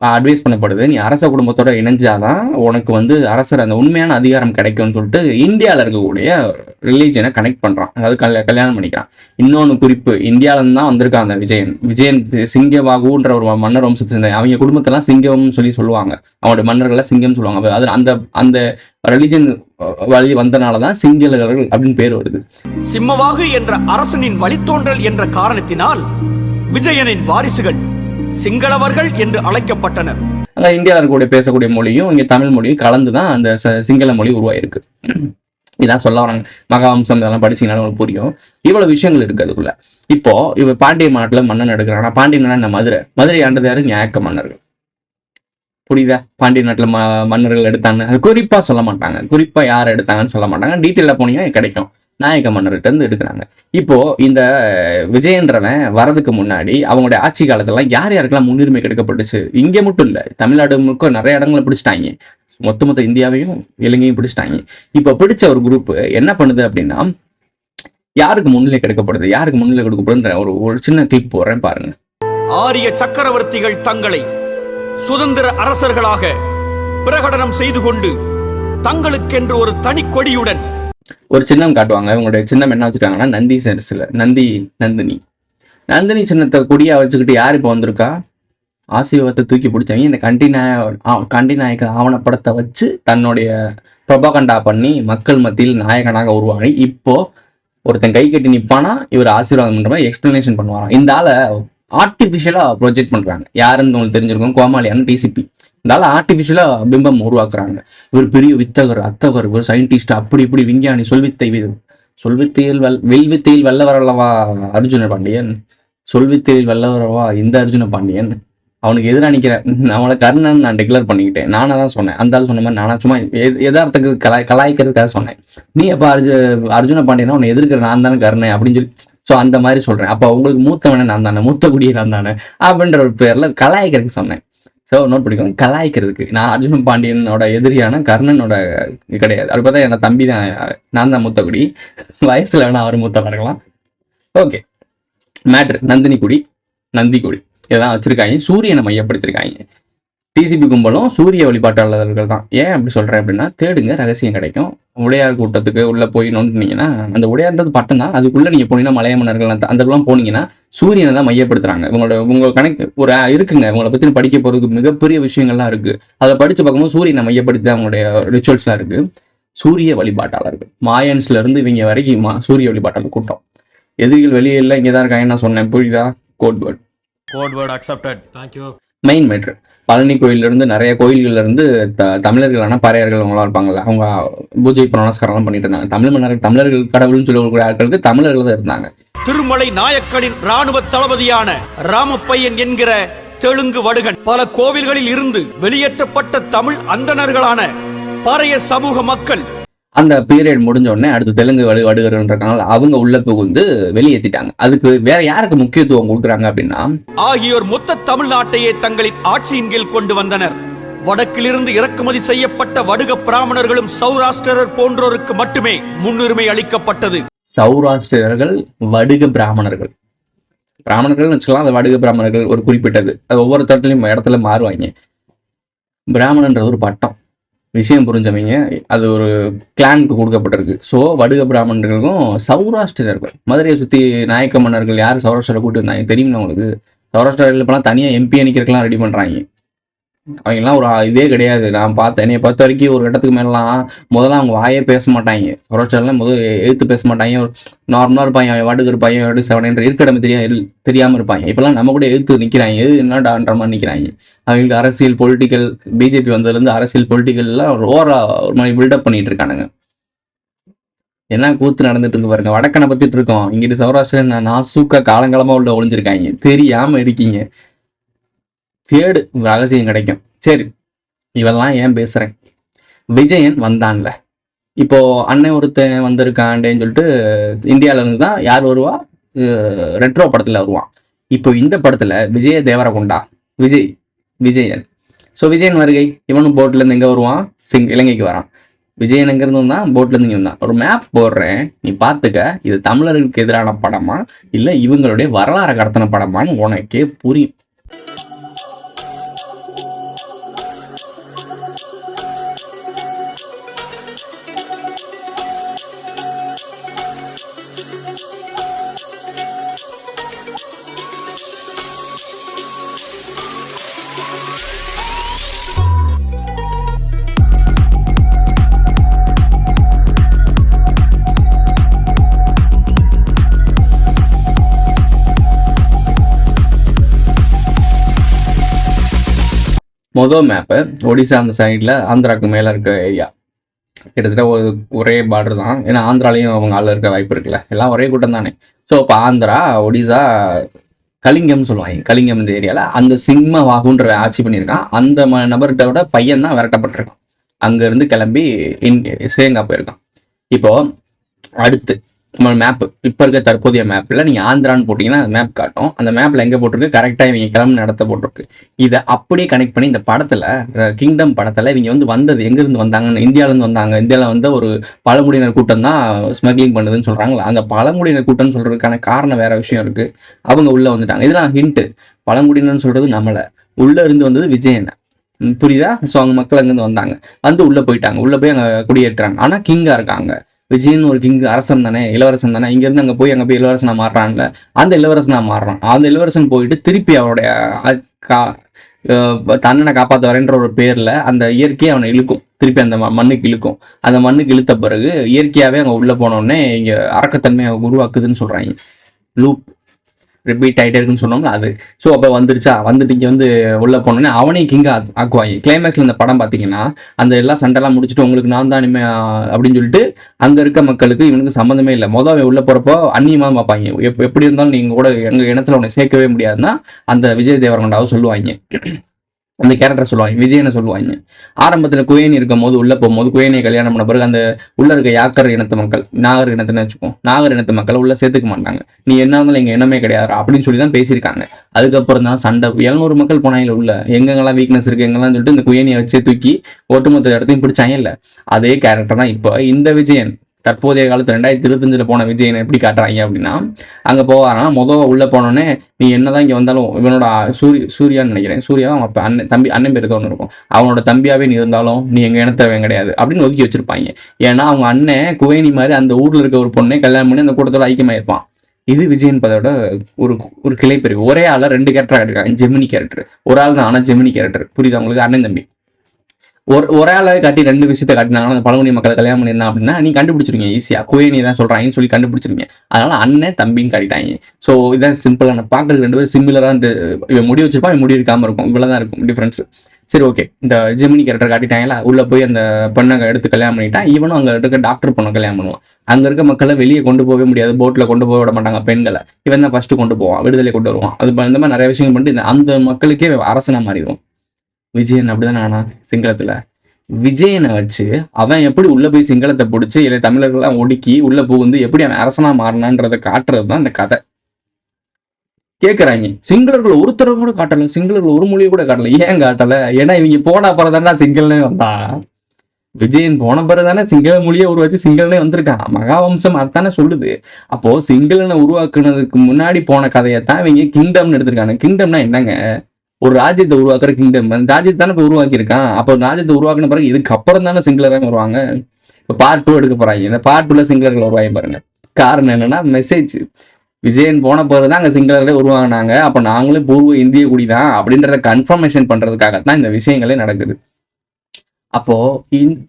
அட்வைஸ் பண்ணப்படுது, நீ அரச குடும்பத்தோட இணைஞ்சாதான் உனக்கு வந்து அரசர் அந்த உண்மையான அதிகாரம் கிடைக்கும்னு சொல்லிட்டு இந்தியாவில் இருக்கக்கூடிய ரிலீஜனை கனெக்ட் பண்ணுறான். அதாவது கல்யாணம் பண்ணிக்கிறான். இன்னொன்று குறிப்பு, இந்தியாவிலேருந்து தான் வந்திருக்கான் அந்த விஜயன் சிங்கவாகுன்ற ஒரு மன்னர் வம்சத்தை சேர்ந்த. அவங்க குடும்பத்தெல்லாம் சிங்கம்னு சொல்லுவாங்க. அவங்களோட மன்னர்கள்லாம் சிங்கம்னு சொல்லுவாங்க. அது அந்த ரிலீஜன் வழி வந்தனாலதான் சிங்களர்கள் அப்படின்னு பேர் வருது. சிம்மவாகு என்ற அரசனின் வழித்தோன்றல் என்ற காரணத்தினால் விஜயனின் வாரிசுகள் சிங்களவர்கள் என்று அழைக்கப்பட்டனர். அங்க இந்தியாவில் இருக்கக்கூடிய பேசக்கூடிய மொழியும் இங்க தமிழ் மொழியும் கலந்துதான் அந்த சிங்கள மொழி உருவாயிருக்கு. இதான் சொல்ல வராங்க. மகாவம்சம் இதெல்லாம் படிச்சீங்கன்னாலும் உங்களுக்கு புரியும். இவ்வளவு விஷயங்கள் இருக்கு அதுக்குள்ள. இப்போ இவ பாண்டிய நாட்டுல மன்னன் எடுக்கிறான். பாண்டிய நாடு மதுரை ஆண்டது யாரு? நாயக்க மன்னர்கள். புரியுதா? பாண்டிய நாட்டுல மன்னர்கள் எடுத்தாங்க, அது குறிப்பா சொல்ல மாட்டாங்க. குறிப்பா யார் எடுத்தாங்கன்னு சொல்ல மாட்டாங்க. டீட்டெயிலா போனீங்கன்னா கிடைக்கும். நாயக்க மன்னர்கிட்ட இருந்து எடுக்கிறாங்க. இப்போ இந்த விஜயன்றவன் வரதுக்கு முன்னாடி அவங்களுடைய ஆட்சி காலத்துலாம் யார் யாருக்கெல்லாம் முன்னுரிமை கிடைக்கப்பட்டுச்சு? இங்கே மட்டும் இல்லை, தமிழ்நாடு முழுக்க நிறைய இடங்களை பிடிச்சிட்டாங்க. மொத்த இந்தியாவையும் இலங்கையும் பிடிச்சிட்டாங்க. இப்போ பிடிச்ச ஒரு குரூப் என்ன பண்ணுது அப்படின்னா, யாருக்கு முன்னிலை கிடைக்கப்படுது, யாருக்கு முன்னிலை கொடுக்கப்படுன்ற ஒரு சின்ன கிளிப் போடுறேன் பாருங்க. ஆரிய சக்கரவர்த்திகள் தங்களை சுதந்திர அரசர்களாக பிரகடனம் செய்து கொண்டு தங்களுக்கென்று ஒரு தனி கொடியுடன் ஒரு சின்னம் காட்டுவாங்க. இவங்களுடைய சின்னம் என்ன வச்சுருக்காங்கன்னா நந்தினி சின்னத்தை கொடியா வச்சுக்கிட்டு யார் இப்போ வந்திருக்கா? ஆசீர்வாதத்தை தூக்கி பிடிச்சவங்க இந்த கண்டிநாயக ஆவணப்படத்தை வச்சு தன்னுடைய ப்ரொபகண்டா பண்ணி மக்கள் மத்தியில் நாயகனாக உருவாகி இப்போ ஒருத்தன் கை கட்டி நிற்பானா இவர் ஆசீர்வாதம் பண்ற மாதிரி எக்ஸ்பிளனேஷன் பண்ணுவாராம். இந்த ஆளை ஆர்டிஃபிஷியலா ப்ரொஜெக்ட் பண்றாங்க. யாருன்னு உங்களுக்கு தெரிஞ்சிருக்கும், கோமாளியான டிசிபி. இந்த ஆளை ஆர்டிஃபிஷியலா பிம்பம் உருவாக்குறாங்க. இவர் பெரிய வித்தகர், அத்தகர், இவர் சயின்டிஸ்ட், அப்படி இப்படி விஞ்ஞானி, வில்வித்தையில் வல்லவர் அல்லவா அர்ஜுன பாண்டியன், சொல்வித்தையில் வல்லவரவா இந்த அர்ஜுன பாண்டியன். அவனுக்கு எதிராக நிற்கிற அவளை கர்ணன் நான் டிக்ளேர் பண்ணிக்கிட்டேன். நானாக தான் சொன்னேன். அந்த ஆள் சொன்ன மாதிரி நானா சும்மா எதார்த்தக்கு கலாய்க்கிறதுக்காக சொன்னேன். நீ எப்போ அர்ஜுன பாண்டியனா உன்னை எதிர்க்கிற நான் தானே கர்ணன் அப்படின்னு சொல்லி ஸோ அந்த மாதிரி சொல்றேன். அப்போ உங்களுக்கு மூத்தவனே நான் தானே, மூத்த குடியை நான் தானே அப்படின்ற ஒரு பேர்ல கலாய்க்கிறதுக்கு சொன்னேன். ஸோ நோட் பண்ணிக்கோங்க, கலாய்க்கிறதுக்கு. நான் அர்ஜுன பாண்டியனோட எதிரியான கர்ணனோட கிடையாது. அது பார்த்தா என் தம்பி தான், நான் தான் மூத்த குடி. வயசுல வேணா அவர் மூத்தவா இருக்கலாம். ஓகே, மேட்ரு நந்தி குடி இதெல்லாம் வச்சிருக்காங்க. சூரியனை மையப்படுத்திருக்காங்க. டிசிபி கும்பலும் சூரிய வழிபாட்டாளர்கள் தான். ஏன் அப்படி சொல்றேன் அப்படின்னா, தேடுங்க, ரகசியம் கிடைக்கும். உடையார் கூட்டத்துக்கு உள்ள போய் நோண்டினீங்கன்னா, அந்த உடையார்ன்றது பட்டம் தான், அதுக்குள்ள நீங்க போனீங்கன்னா மலைய மன்னர்கள் அந்த போனீங்கன்னா சூரியனை தான் மையப்படுத்துறாங்க. உங்க கணக்கு ஒரு இருக்குங்க, உங்களை பத்தி படிக்க போறதுக்கு மிகப்பெரிய விஷயங்கள்லாம் இருக்கு. அதை படிச்சு பார்க்கும்போது சூரியனை மையப்படுத்தி தான் அவங்களுடைய ரிச்சுவல்ஸ்லாம் இருக்கு. சூரிய வழிபாட்டாளர்கள் மாயன்ஸ்ல இருந்து இவங்க வரைக்கும் சூரிய வழிபாட்டாளர் கூட்டம். எதிரிகள் வெளியே இல்லை, இங்கே தான் இருக்காங்க. நான் சொன்னேன், புரியுதா? Code word accepted. Thank you. Main matter, Palani கோயிலிருந்து நிறைய கோயில்கள்ல இருந்து தமிழர்களான பறையர்கள் அவங்களாம் இருப்பாங்கல்ல, அவங்க பூஜை புனஸ்காரம் பண்ணிட்டு இருந்தாங்க. தமிழர்கள் கடவுள்னு சொல்லக்கூடிய ஆட்களுக்கு தமிழர்கள் தான் இருந்தாங்க. திருமலை நாயக்கனின் ராணுவ தளபதியான ராமப்பையன் என்கிற தெலுங்கு வடுகன் பல கோவில்களில் இருந்து வெளியேற்றப்பட்ட தமிழ் அந்தணர்களான பறைய சமூக மக்கள் அந்த பீரியட் முடிஞ்ச உடனே அடுத்து தெலுங்கு வடுகர்கள் இருக்காங்க, அவங்க உள்ள புகுந்து வெளியேற்றிட்டாங்க. அதுக்கு வேற யாருக்கு முக்கியத்துவம் கொடுக்குறாங்க அப்படின்னா, ஆகியோர் மொத்த தமிழ்நாட்டையே தங்களின் ஆட்சியின் கீழ் கொண்டு வந்தனர். வடக்கிலிருந்து இறக்குமதி செய்யப்பட்ட வடுக பிராமணர்களும் சௌராஷ்டிரர் போன்றோருக்கு மட்டுமே முன்னுரிமை அளிக்கப்பட்டது. சௌராஷ்டிரர்கள் வடுக பிராமணர்கள் வச்சுக்கலாம், அந்த வடுக பிராமணர்கள் ஒரு குறிப்பிட்டது, அது ஒவ்வொரு தட்டிலையும் இடத்துல மாறுவாங்க. பிராமணன்றது ஒரு பட்டம், விஷயம் புரிஞ்சவங்க, அது ஒரு கிளானுக்கு கொடுக்கப்பட்டிருக்கு. ஸோ வடுக பிராமணர்களுக்கும் சௌராஷ்டிரர்கள், மதுரையை சுற்றி நாயக்க மன்னர்கள் யார் சௌராஷ்டிரரை கூட்டு வந்தாங்க தெரியும்னா உங்களுக்கு? சௌராஷ்டிரர்கள் இப்போலாம் தனியாக எம்பி அணிக்கிறதுக்கெல்லாம் ரெடி பண்ணுறாங்க. அவங்கெல்லாம் ஒரு இதே கிடையாது. நான் பார்த்தேன், என்னைய பொறுத்த வரைக்கும் ஒரு இடத்துக்கு மேலாம் முதல்ல அவங்க வாயே பேச மாட்டாங்க. சௌராஷ்டிரலாம் எழுத்து பேச மாட்டாங்க. ஒரு நார்மலாக இருப்பாங்க, அவன் வாட்டுக்கு இருப்பாங்க, வாட்டுக்கு செவன் இருக்கிடமே தெரியாமல் இருப்பாங்க. இப்போலாம் நம்ம கூட எழுத்து நிற்கிறாங்க, என்னடான்ற மாதிரி நிற்கிறாங்க. அவங்களுக்கு அரசியல் பொலிட்டிக்கல், பிஜேபி வந்ததுலேருந்து அரசியல் பொலிட்டிக்கல்லாம் ஒரு மாதிரி பில்டப் பண்ணிட்டு இருக்கானுங்க. என்ன கூத்து நடந்துட்டு இருக்கு பாருங்க. வடக்கனை பத்திட்டு இருக்கோம், இங்கிட்டு சௌராஷ்டிரன் நான் சூக்க காலங்காலமாக உள்ள ஒளிஞ்சிருக்காங்க, தெரியாமல் இருக்கீங்க. தேடு, ரகசியம் கிடைக்கும். சரி, இவெல்லாம் ஏன் பேசுறேன்? விஜயன் வந்தான்ல, இப்போ அண்ணன் ஒருத்தன் வந்திருக்காண்டேன்னு சொல்லிட்டு இந்தியாவில இருந்து தான் யார் வருவா? ரெட்ரோ படத்துல வருவான். இப்போ இந்த படத்துல விஜய தேவரகொண்டா, விஜயன். ஸோ விஜயன் வருகை, இவனும் போட்ல இருந்து எங்க வருவான்? இலங்கைக்கு வரான். விஜயன் எங்க இருந்து வந்தான்? போட்ல இருந்து இங்க வந்தான். ஒரு மேப் போடுறேன், நீ பாத்துக்க, இது தமிழர்களுக்கு எதிரான படமா இல்ல இவங்களுடைய வரலாறு கடத்தின படமான்னு உனக்கே புரியும். மொதல் மேப்பு ஒடிசா அந்த சைடில் ஆந்திராவுக்கு மேலே இருக்க ஏரியா, கிட்டத்தட்ட ஒரே பார்டர் தான். ஏன்னா ஆந்திராலையும் அவங்க ஆள் இருக்க வாய்ப்பு இருக்குல்ல, எல்லாம் ஒரே கூட்டம் தானே. ஸோ இப்போ ஆந்திரா, ஒடிசா, கலிங்கம்னு சொல்லுவாங்க. கலிங்கம் இந்த ஏரியாவில் அந்த சிம்ம வாகுன்ற ஆட்சி பண்ணியிருக்கான். அந்த நபர்கிட்ட பையன் தான் விரட்டப்பட்டிருக்கான். அங்கேருந்து கிளம்பி ஸ்ரீலங்கா போயிருக்கான். இப்போ அடுத்து நம்ம மேப்பு, இப்போ இருக்க தற்போதைய மேப்பில் நீங்கள் ஆந்திரான்னு போட்டிங்கன்னா மேப் காட்டும். அந்த மேப்பில் எங்கே போட்டிருக்கு? கரெக்டாக இவங்க கிளம்பு நடத்த போட்டிருக்கு. இதை அப்படியே கனெக்ட் பண்ணி இந்த படத்தில், கிங்டம் படத்தில் இவங்க வந்தது எங்கேருந்து வந்தாங்கன்னு, இந்தியாவிலேருந்து வந்தாங்க. இந்தியாவில் வந்து ஒரு பழங்குடியினர் கூட்டம் தான் ஸ்மக்லிங் பண்ணுதுன்னு சொல்கிறாங்களா. அந்த பழங்குடியினர் கூட்டம்னு சொல்கிறதுக்கான காரணம் வேறு விஷயம் இருக்குது. அவங்க உள்ளே வந்துட்டாங்க. இதெல்லாம் ஹிண்ட்டு. பழங்குடியினர்னு சொல்கிறது நம்மளை, உள்ளே இருந்து வந்தது விஜயனை, புரியுதா? ஸோ அவங்க மக்கள் அங்கேருந்து வந்தாங்க, வந்து உள்ளே போயிட்டாங்க. உள்ளே போய் அங்கே குடியேற்றாங்க. ஆனால் கிங்காக இருக்காங்க. விஜயன் ஒரு கிங், அரசன் தானே, இளவரசன் தானே. இங்கேருந்து அங்கே போய் இளவரசனா மாறுறான்ல, அந்த இளவரசனா மாறுறான். அந்த இளவரசன் போயிட்டு திருப்பி அவருடைய தன்னனை காப்பாற்ற வரேன்ற ஒரு பேரில் அந்த இயற்கையை அவனை இழுக்கும், திருப்பி அந்த மண்ணுக்கு இழுக்கும். அந்த மண்ணுக்கு இழுத்த பிறகு இயற்கையாகவே அங்கே உள்ளே போனோடனே இங்கே அரக்கத்தன்மையை உருவாக்குதுன்னு சொல்கிறாங்க. லூப் ரிப்பீட் ஆகிட்டே இருக்குன்னு சொன்னோம்ல அது. ஸோ அப்போ வந்துட்டு இங்கே வந்து உள்ளே போனோன்னே அவனையும் கிங்காக ஆக்குவாங்க. கிளைமேக்ஸில் இந்த படம் பார்த்தீங்கன்னா அந்த எல்லாம் சண்டைலாம் முடிச்சுட்டு உங்களுக்கு நான் தான் இனிமே அப்படின்னு சொல்லிட்டு அங்கே இருக்க மக்களுக்கு இவனுக்கு சம்மந்தமே இல்லை. மொதல் உள்ளே போகிறப்போ அந்நியமாக பார்ப்பாங்க. எப்படி இருந்தாலும் நீங்கள் கூட எங்கள் இனத்தில் உன்னை சேர்க்கவே முடியாதுன்னா அந்த விஜய் தேவரகொண்டாவை சொல்லுவாங்க. அந்த கேரக்டர் சொல்லுவாங்க, விஜயனை சொல்லுவாங்க. ஆரம்பத்தில் குயேனி இருக்கும் போது உள்ளே போகும்போது குயேனியை கல்யாணம் பண்ண பிறகு அந்த உள்ள இருக்க யாக்கர் இனத்து மக்கள், நாகர் இனத்துன்னு வச்சுக்கோம், நாகர் இனத்து மக்களை உள்ள சேர்த்துக்க மாட்டாங்க. நீ என்ன இருந்தாலும் எங்கள் இனமே கிடையாது அப்படின்னு சொல்லி தான் பேசியிருக்காங்க. அதுக்கப்புறம் தான் சண்டை. 700 மக்கள் போனாங்க உள்ள, எங்கெங்கெல்லாம் வீக்னஸ் இருக்கு எங்கெல்லாம் சொல்லிட்டு இந்த குயேனியை வச்சே தூக்கி ஒட்டுமொத்த இடத்தையும் பிடிச்சாங்க. இல்லை, அதே கேரக்டர் தான் இப்போ இந்த விஜயன். தற்போதைய காலத்தில் 2025 போன விஜயனை எப்படி காட்டுறாங்க அப்படின்னா, அங்கே போவாராம். உள்ளே போனோடனே நீ என்னதான் இங்கே வந்தாலும் இவனோட சூர்யான்னு நினைக்கிறேன், சூர்யா அவன் அண்ணன் பேர் ஒன்று இருக்கும், அவனோட தம்பியாவே நீ இருந்தாலும் நீ எங்கள் இனத்தவன் கிடையாது அப்படின்னு ஒதுக்கி வச்சிருப்பாங்க. ஏன்னா அவங்க அண்ணன் குவேனி மாதிரி அந்த ஊரில் இருக்க ஒரு பொண்ணை கல்யாணம் பண்ணி அந்த கூட்டத்தோட ஐக்கியமாயிருப்பான். இது விஜயன் பதோட ஒரு கிளைப்பிரிவு. ஒரே ஆள 2 கேரக்டர் காட்டிருக்காங்க. ஜெமினி கேரக்டர் ஒரு ஆள் தான், ஆனால் ஜெமினி கேரக்டர். புரியுது உங்களுக்கு? அண்ணன் தம்பி. ஒரு ஆளை காட்டி 2 விஷயத்த காட்டினாங்கன்னா அந்த பழங்குடி மக்களை கல்யாணம் பண்ணியிருந்தான் அப்படின்னா நீ கண்டுபிடிச்சிருங்க ஈஸியா. குயனி தான் சொல்றாங்கன்னு சொல்லி கண்டுபிடிச்சிருங்க. அதனால அண்ணன் தம்பின்னு காட்டிட்டாங்க. ஸோ இதான் சிம்பிளான பார்க்கறதுக்கு 2 பேரும் சிமிலரா இவன் முடி வச்சிருப்பான், இவன் முடி இருக்காம இருக்கும், இவ்வளவுதான் இருக்கும் டிஃபரன்ஸ். சரி ஓகே, இந்த ஜெமினி கேரக்டர் காட்டிட்டாங்களா, உள்ள போய் அந்த பெண்ணை எடுத்து கல்யாணம் பண்ணிட்டான். இவனும் அங்க இருக்க டாக்டர் பொண்ணை கல்யாணம் பண்ணுவான். அங்க இருக்க மக்களை வெளியே கொண்டு போகவே முடியாது, போட்ல கொண்டு போக விட மாட்டாங்க பெண்களை. இவன் தான் ஃபர்ஸ்ட் கொண்டு போவான், விடுதலை கொண்டு வருவான். அது இந்த மாதிரி நிறைய விஷயங்கள் பண்ணிட்டு அந்த மக்களுக்கே அரசனா மாறிடுவான். விஜயன் அப்படிதான் ஆனா சிங்களத்துல விஜயனை வச்சு அவன் எப்படி உள்ள போய் சிங்களத்தை பிடிச்சி இல்லை தமிழர்கள்லாம் ஒடுக்கி உள்ள புகுந்து எப்படி அவன் அரசனா மாறினான்றதை காட்டுறது தான் இந்த கதை. கேட்குறாங்க, சிங்களர்கள் ஒருத்தர கூட காட்டல, சிங்களர்கள் ஒரு மொழியை கூட காட்டல. ஏன் காட்டல? ஏன்னா இவங்க போன பிறதானே சிங்களனே வந்தா. விஜயன் போன பிறதானே சிங்கள மொழியை உருவாச்சு சிங்களனே வந்திருக்கான். மகாவம்சம் அதானே சொல்லுது. அப்போ சிங்களனை உருவாக்குனதுக்கு முன்னாடி போன கதையத்தான் இவங்க கிங்டம்னு எடுத்திருக்காங்க. கிங்டம்னா என்னங்க? ஒரு ராஜ்யத்தை உருவாக்குற கிங்டம். அந்த ராஜ்யத்தை தானே இப்போ உருவாக்கியிருக்கான். அப்போ ராஜ்யத்தை உருவாக்கின பிறகு இதுக்கு அப்புறம் தானே சிங்களராக வருவாங்க. இப்போ பார்ட் 2 எடுக்க போறாங்க. இந்த பார்ட் 2ல சிங்களர்கள் உருவாகி பாருங்க. காரணம் என்னன்னா மெசேஜ். விஜயன் போன பிறகு தான் அங்கே சிங்களர்களே உருவாங்கினாங்க. அப்போ நாங்களும் பூர்வ இந்திய குடி தான் அப்படின்றத கன்ஃபர்மேஷன் பண்றதுக்காகத்தான் இந்த விஷயங்களே நடக்குது. அப்போ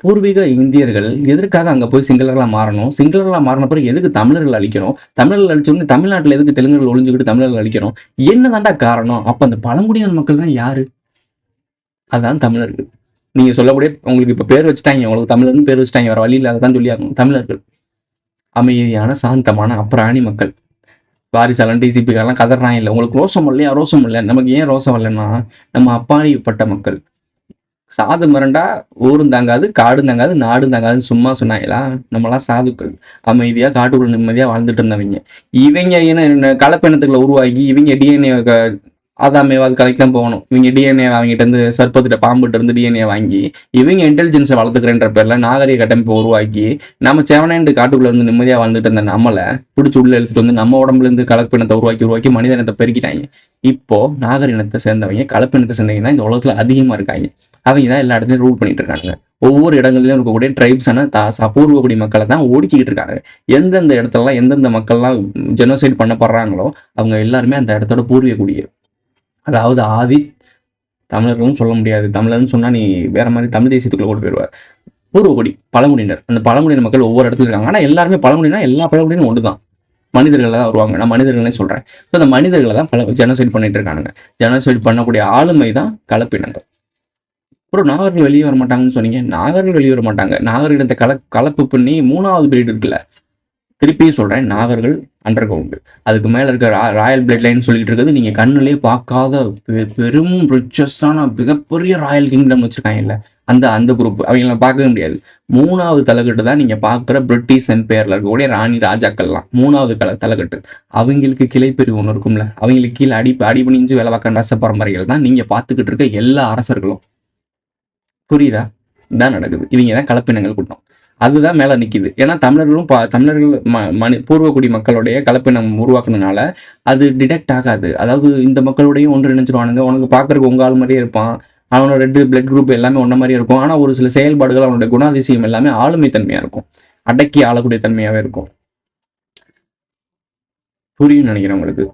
பூர்வீக இந்தியர்கள் எதற்காக அங்க போய் சிங்களர்களா மாறணும்? சிங்களர்களா மாறின பிறகு எதுக்கு தமிழர்கள் அழிக்கணும்? தமிழர்கள் அழிச்சோன்னு தமிழ்நாட்டில் எதுக்கு தெலுங்குகள் ஒழிஞ்சுக்கிட்டு தமிழர்கள் அழிக்கணும்? என்னதான்டா காரணம்? அப்ப அந்த பழங்குடியின மக்கள் தான் யாரு? அதான் தமிழர்கள். நீங்க சொல்லக்கூடிய உங்களுக்கு இப்ப பேர் வச்சுட்டாங்க, உங்களுக்கு தமிழர்னு பேர் வச்சுட்டாங்க, வேற வழி இல்லாத தான் சொல்லி ஆகணும். தமிழர்கள் அமைதியான சாந்தமான அப்புறாணி மக்கள். வாரிசாலன் டிசிபிக்காரெல்லாம் கதறான் இல்லை. உங்களுக்கு ரோசம் இல்லையா? ரோசம் இல்லை. நமக்கு ஏன் ரோசம் இல்லைன்னா நம்ம அப்பாணிப்பட்ட மக்கள். சாது மிரண்டா ஊரும் தாங்காது, காடும் தாங்காது, நாடும் தாங்காதுன்னு சும்மா சொன்னாங்களா? நம்மளாம் சாதுக்கள், அமைதியா காட்டுக்குள்ள நிம்மதியா வாழ்ந்துட்டு இருந்தவங்க. இவங்க என்ன கலப்பினத்துக்குள்ள உருவாகி இவங்க டிஎன்ஏ ஆதாமேவாது கலைக்கு தான் போகணும். இவங்க டிஎன்ஏ அவங்ககிட்ட இருந்து சர்ப்பத்திட்ட பாம்புகிட்ட இருந்து டிஎன்ஏ வாங்கி இவங்க இன்டெலிஜென்ஸை வளர்த்துக்கிறேன்ற பேர்ல நாகரிக கட்டமைப்பை உருவாக்கி நம்ம செவனேண்டு காட்டுக்குள்ள இருந்து நிம்மதியா வாழ்ந்துட்டு இருந்த நம்மளை பிடிச்சி உள்ள எடுத்துட்டு வந்து நம்ம உடம்புல இருந்து கலப்பினத்தை உருவாக்கி மனிதனத்தை பெருக்கிட்டாங்க. இப்போ நாகரினத்தை சேர்ந்தவங்க கலப்பினத்தை சேர்ந்தவங்க தான் இந்த உலகத்துல அதிகமா இருக்காங்க. அவங்க தான் எல்லா இடத்துலையும் ரூல் பண்ணிட்டு இருக்காங்க. ஒவ்வொரு இடங்களிலும் இருக்கக்கூடிய ட்ரைப்ஸான பூர்வகுடி மக்களை தான் ஒடுக்கிக்கிட்டு இருக்காங்க. எந்தெந்த இடத்துலலாம் எந்தெந்த மக்கள்லாம் ஜெனோசைட் பண்ணப்படுறாங்களோ அவங்க எல்லாருமே அந்த இடத்தோட பூர்வீக குடியர். அதாவது ஆதி தமிழர்களும் சொல்ல முடியாது, தமிழர்னு சொன்னா நீ வேற மாதிரி தமிழ் தேசியத்துக்குள்ள கொண்டு போயிடுவார். பூர்வகுடி பழங்குடியினர், அந்த பழங்குடியின மக்கள் ஒவ்வொரு இடத்துல இருக்காங்க. ஆனால் எல்லாருமே பழங்குடினா எல்லா பழங்குடியினும் ஒன்று தான், மனிதர்கள் தான் வருவாங்க. நான் மனிதர்களே சொல்றேன். ஸோ அந்த மனிதர்களை தான் ஜெனோசைட் பண்ணிட்டு இருக்கானுங்க. ஜெனோசைட் பண்ணக்கூடிய ஆளுமை தான் கலப்பினங்கள். அப்புறம் நாகர்கள் வெளியே வர மாட்டாங்கன்னு சொன்னீங்க. நாகர்கள் வெளியே வர மாட்டாங்க. நாகரிகத்தை கலப்பு பண்ணி 3வது பீரியட் இருக்குல்ல, திருப்பியும் சொல்றேன், நாகர்கள் அண்டர் கிரவுண்டு. அதுக்கு மேல இருக்க ராயல் பிளட் லைன் சொல்லிட்டு இருக்கிறது நீங்க கண்ணுலேயே பார்க்காத பெரும் ரிச்சஸ்டான மிகப்பெரிய ராயல் கிங்டம் வச்சிருக்காங்கல்ல, அந்த குரூப் அவங்கள பார்க்கவே முடியாது. 3வது தலைக்கட்டு தான் நீங்க பார்க்குற பிரிட்டிஷ் எம்பையர்ல இருக்கக்கூடிய ராணி ராஜாக்கள்லாம் 3வது தலைக்கட்டு. அவங்களுக்கு கிளைப்பிரிவு ஒன்று இருக்கும்ல, அவங்களுக்கு கீழே அடிபணிஞ்சு வேலை பார்க்க ரச பரம்பரைகள் தான் நீங்க பார்த்துக்கிட்டு இருக்க எல்லா அரசர்களும். புரியுதா? இதான் நடக்குது. இவங்க தான் கலப்பினங்கள் கூட்டம். அதுதான் மேல நிக்குது. ஏன்னா தமிழர்கள் பூர்வகுடி மக்களுடைய கலப்பினம் உருவாக்குனதுனால அது டிடெக்ட் ஆகாது. அதாவது இந்த மக்களுடையும் ஒன்று நினைச்சிருவானுங்க. உனக்கு பார்க்கறதுக்கு உங்க ஆள் மாதிரியே இருப்பான், அவனோட பிளட் குரூப் எல்லாமே ஒன்ன மாதிரியே இருக்கும். ஆனா ஒரு சில செயல்பாடுகள் அவனுடைய குணாதிசயம் எல்லாமே ஆளுமை தன்மையா இருக்கும், அடக்கி ஆளக்கூடிய தன்மையாவே இருக்கும். புரியும் நினைக்கிறேன் உங்களுக்கு.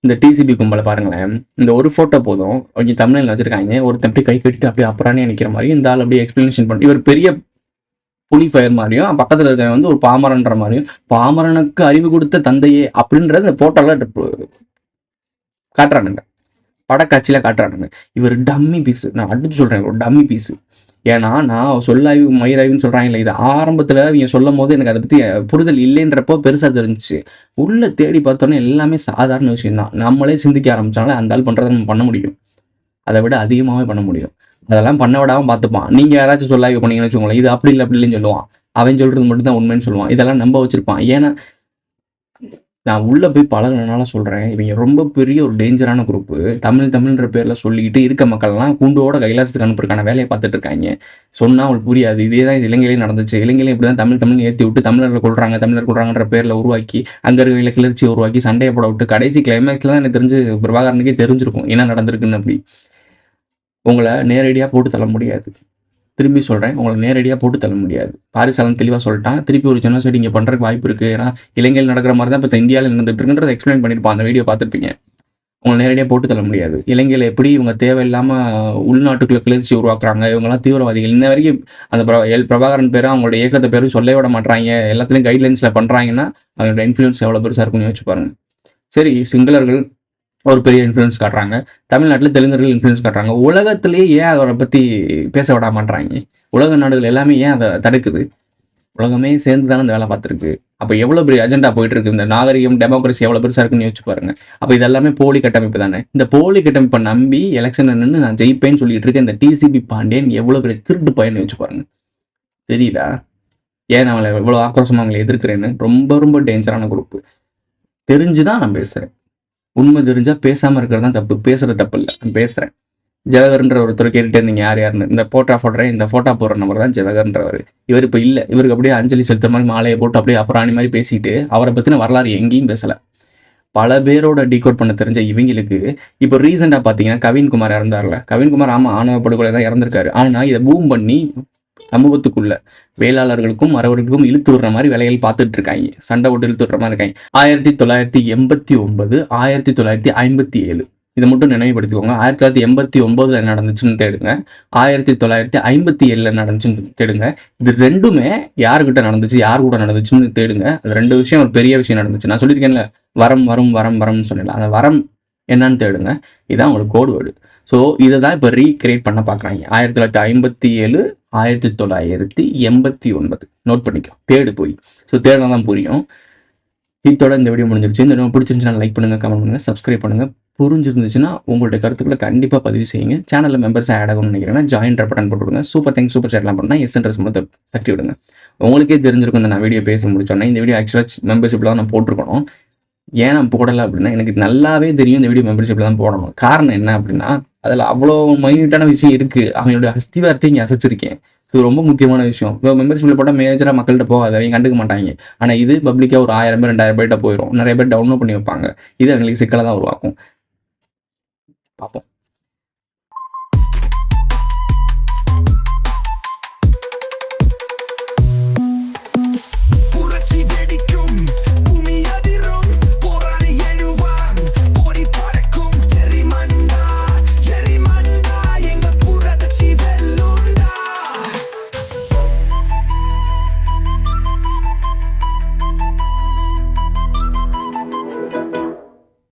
இந்த டிசிபி கும்பலை பாருங்களேன், இந்த ஒரு போட்டோ போதும் அவங்க தமிழில் வச்சிருக்காங்க. ஒருத்தன் அப்படி கை கட்டிட்டு அப்படியே அப்புறானே நினைக்கிற மாதிரி இந்த ஆள் அப்படியே எக்ஸ்பிளனேஷன் பண்ணி இவர் பெரிய புலி ஃபயர் மாதிரியும் பக்கத்துல இருக்க வந்து ஒரு பாமரன்ற மாதிரியும், பாமரனுக்கு அறிவு கொடுத்த தந்தையே அப்படின்றது இந்த போட்டோல காட்டுறானுங்க, படக்காட்சியில காட்டுறானுங்க. இவர் டம்மி பீஸ். நான் அடிச்சு சொல்றேன், ஒரு டம்மி பீஸ். ஏன்னா நான் சொல்லாய்வு மயிராய்வுன்னு சொல்றாங்கல்ல, இது ஆரம்பத்துல இவங்க சொல்லும் போது எனக்கு அதை பத்தி புரிதல் இல்லைன்றப்போ பெருசா தெரிஞ்சிச்சு. உள்ள தேடி பார்த்தோன்னே எல்லாமே சாதாரண விஷயம் தான். நம்மளே சிந்திக்க ஆரம்பிச்சாலே அந்த ஆள் பண்றதை நம்ம பண்ண முடியும், அதை விட அதிகமாகவே பண்ண முடியும். அதெல்லாம் பண்ண விடாம பார்த்துப்பான். நீங்க யாராச்சும் சொல்லாய்வு பண்ணீங்கன்னு வச்சுக்கோங்களேன், இது அப்படி இல்லை அப்படி இல்லைன்னு சொல்லுவான். அவன் சொல்றது மட்டும் தான் உண்மைன்னு சொல்லுவான். இதெல்லாம் நம்ப வச்சிருப்பான். ஏன்னா நான் உள்ள போய் பழகினால சொல்றேன், இவங்க ரொம்ப பெரிய ஒரு டேஞ்சரான குரூப். தமிழ்ன்ற பேர்ல சொல்லிக்கிட்டு இருக்க மக்கள்லாம் கூண்டோட கைலாசத்துக்கு அனுப்புறதுக்கான வேலையை பார்த்துட்டு இருக்காங்க. சொன்னா அவங்களுக்கு புரியாது. இதே தான் இலங்கையிலேயே நடந்துச்சு. இலங்கையில இப்படிதான் தமிழ் ஏற்றி விட்டு தமிழர் கொள்றாங்கன்ற பேர்ல உருவாக்கி அங்க இருக்க கிளர்ச்சியை உருவாக்கி சண்டையை போட விட்டு கடைசி கிளைமேக்ஸ்ல தான் எனக்கு தெரிஞ்சு பிரபாகரனுக்கே தெரிஞ்சிருக்கும் என்ன நடந்திருக்குன்னு. அப்படி உங்களை நேரடியாக போட்டு தள்ள முடியாது. திரும்பி சொல்கிறேன், உங்களை நேரடியாக போட்டு தள்ள முடியாது. பாரிசாலன் தெளிவாக சொல்லிட்டான். திருப்பி ஒரு ஜெனோசைட் இங்கே பண்ணுறதுக்கு வாய்ப்பு இருக்குது. ஏன்னா இலங்கையில் நடக்கிற மாதிரி தான் இப்போ இந்தியாவில் நடந்துட்டு இருக்குன்றதை எக்ஸ்பிளைன் பண்ணியிருப்பான். அந்த வீடியோ பார்த்துருப்பீங்க. உங்களை நேரடியாக போட்டு தள்ள முடியாது. இலங்கையில் எப்படி இவங்க தேவையில்லாமல் உள்நாட்டுக்குள்ள கிளர்ச்சி உருவாக்குறாங்க, இவங்கெல்லாம் தீவிரவாதிகள், இன்ன வரைக்கும் அந்த பிரபாகரன் பேரும் அவங்களோட இயக்கத்தை பேரும் சொல்லவே விட மாட்டாங்க, எல்லாத்துலேயும் கைட்லைன்ஸில் பண்ணுறாங்கன்னா அவங்களோட இன்ஃப்ளூயன்ஸ் எவ்வளோ பெருசாக இருக்குன்னு யோசிச்சு பாருங்க. சரி, சிங்களர்கள் ஒரு பெரிய இன்ஃப்ளூயன்ஸ் காட்டுறாங்க, தமிழ்நாட்டில் தெலுங்கர்கள் இன்ஃப்ளூயன்ஸ் காட்டுறாங்க, உலகத்திலேயே ஏன் அவரை பற்றி பேச விட மாட்டாங்க? உலக நாடுகள் எல்லாமே ஏன் அதை தடுக்குது? உலகமே சேர்ந்து தானே அந்த வேலை பார்த்துருக்கு. அப்போ எவ்வளோ பெரிய அஜெண்டா போயிட்டு இருக்கு, இந்த நாகரிகம் டெமோக்ரஸி எவ்வளோ பெருசாக இருக்குன்னு யோசிச்சு பாருங்க. அப்போ இதெல்லாமே போலி கட்டமைப்பு தானே. இந்த போலி கட்டமைப்பை நம்பி எலெக்ஷன் நின்று நான் ஜெயிப்பேன்னு சொல்லிட்டு இருக்கேன் இந்த டிசிபி பாண்டியன் எவ்வளோ பெரிய திருட்டு பையன்னு யோசிச்சு பாருங்க. தெரியுதா ஏன் அவளை எவ்வளோ ஆக்ரோஷமாக அவங்களை எதிர்க்கிறேன்னு? ரொம்ப ரொம்ப டேஞ்சரான குரூப்பு. தெரிஞ்சுதான் நான் பேசுகிறேன். உண்மை தெரிஞ்சால் பேசாமல் இருக்கிறது தான் தப்பு, பேசுகிறது தப்பு இல்லை. நான் பேசுகிறேன். ஜவஹர்ன்ற ஒருத்தர் கேட்டுட்டு இருந்தீங்க யாருன்னு, இந்த இந்த ஃபோட்டோ போடுற நம்பர் தான் ஜவஹர்ன்றவர். இவர் இப்போ இல்லை, இவருக்கு அப்படியே அஞ்சலி செலுத்துற மாதிரி மாலையை போட்டு அப்படியே அப்புறாணி மாதிரி பேசிட்டு அவரை பற்றின வரலாறு எங்கேயும் பேசலை. பல பேரோட டீகோட் பண்ண தெரிஞ்ச இவங்களுக்கு இப்போ ரீசெண்டாக பார்த்தீங்கன்னா கவின்குமார் இறந்தார்ல. கவின்குமார் ஆணவ படுகொலை தான் இறந்திருக்காரு. ஆனால் இதை பூம் பண்ணி சமூகத்துக்குள்ள வேளாளர்களுக்கும் மறவர்களுக்கும் இழுத்து விடுற மாதிரி வேலைகள் பார்த்துட்டு இருக்காங்க, சண்டை போட்டு இழுத்து விடுற மாதிரி இருக்காங்க. 1989, 1957 இதை மட்டும் நினைவுபடுத்திக்கோங்க. 1989 நடந்துச்சுன்னு தேடுங்க, 1957 நடந்துச்சுன்னு தேடுங்க. இது ரெண்டுமே யாருக்கிட்ட நடந்துச்சு, யார் கூட நடந்துச்சுன்னு தேடுங்க. அது ரெண்டு விஷயம் ஒரு பெரிய விஷயம் நடந்துச்சு. நான் சொல்லியிருக்கேன்ல, வரம்னு சொன்னல, அந்த வரம் என்னன்னு தேடுங்க. இதுதான் உங்களுக்கு கோடு வேர்டு. ஸோ இதை தான் இப்போ ரீக்ரியேட் பண்ண பார்க்குறாங்க. 1957, 1989 நோட் பண்ணிக்கோ, தேடு போய். ஸோ தேடினா தான் புரியும். இதோட இந்த வீடியோ முடிஞ்சிருச்சு. இந்த வீடியோ பிடிச்சிருந்துச்சுன்னா லைக் பண்ணுங்கள், கமெண்ட் பண்ணுங்கள், சப்ஸ்கிரைப் பண்ணுங்கள். புரிஞ்சிருந்துச்சுன்னா உங்களுடைய கருத்துக்களை கண்டிப்பாக பதிவு செய்யுங்க. சேனலில் மெம்பர்ஸ் ஆட் ஆகணும்னு நினைக்கிறேன்னா ஜாயின் பட்டன் போட்டுவிடுங்க. சூப்பர் தேங்க்ஸ், சூப்பர் சேட்லாம் பண்ணால் எஸ்என்ட்ரெஸ் மட்டும் தட்டி விடுங்க. உங்களுக்கே தெரிஞ்சிருக்கும் இந்த நான் வீடியோ பேசி முடிச்சோன்னா. இந்த வீடியோ ஆக்சுவலாக மெம்பர்ஷிப்பில் தான் நான் போட்டிருக்கணும். ஏன் நான் போடலை அப்படின்னா, எனக்கு நல்லாவே தெரியும் இந்த வீடியோ மெம்பர்ஷிப்பில் தான் போடணும். காரணம் என்ன அப்படின்னா, அதில் அவ்வளோ மைன்யூட்டான விஷயம் இருக்குது. அவங்களோட அஸ்திவாரத்தை இங்கே அசைச்சிருக்கேன். ஸோ ரொம்ப முக்கியமான விஷயம். இப்போ மெம்பர்ஷிப்பில் போட்டால் மேஜராக மக்கள்கிட்ட போகாது, அவங்க கண்டுக்க மாட்டாங்க. ஆனால் இது பப்ளிக்காக ஒரு 1000 பேர் 2000 பேர்கிட்ட போயிடும். நிறைய பேர் டவுன்லோட் பண்ணி வைப்பாங்க. இது அவங்களுக்கு சிக்கலை தான் உருவாக்கும். பார்ப்போம்.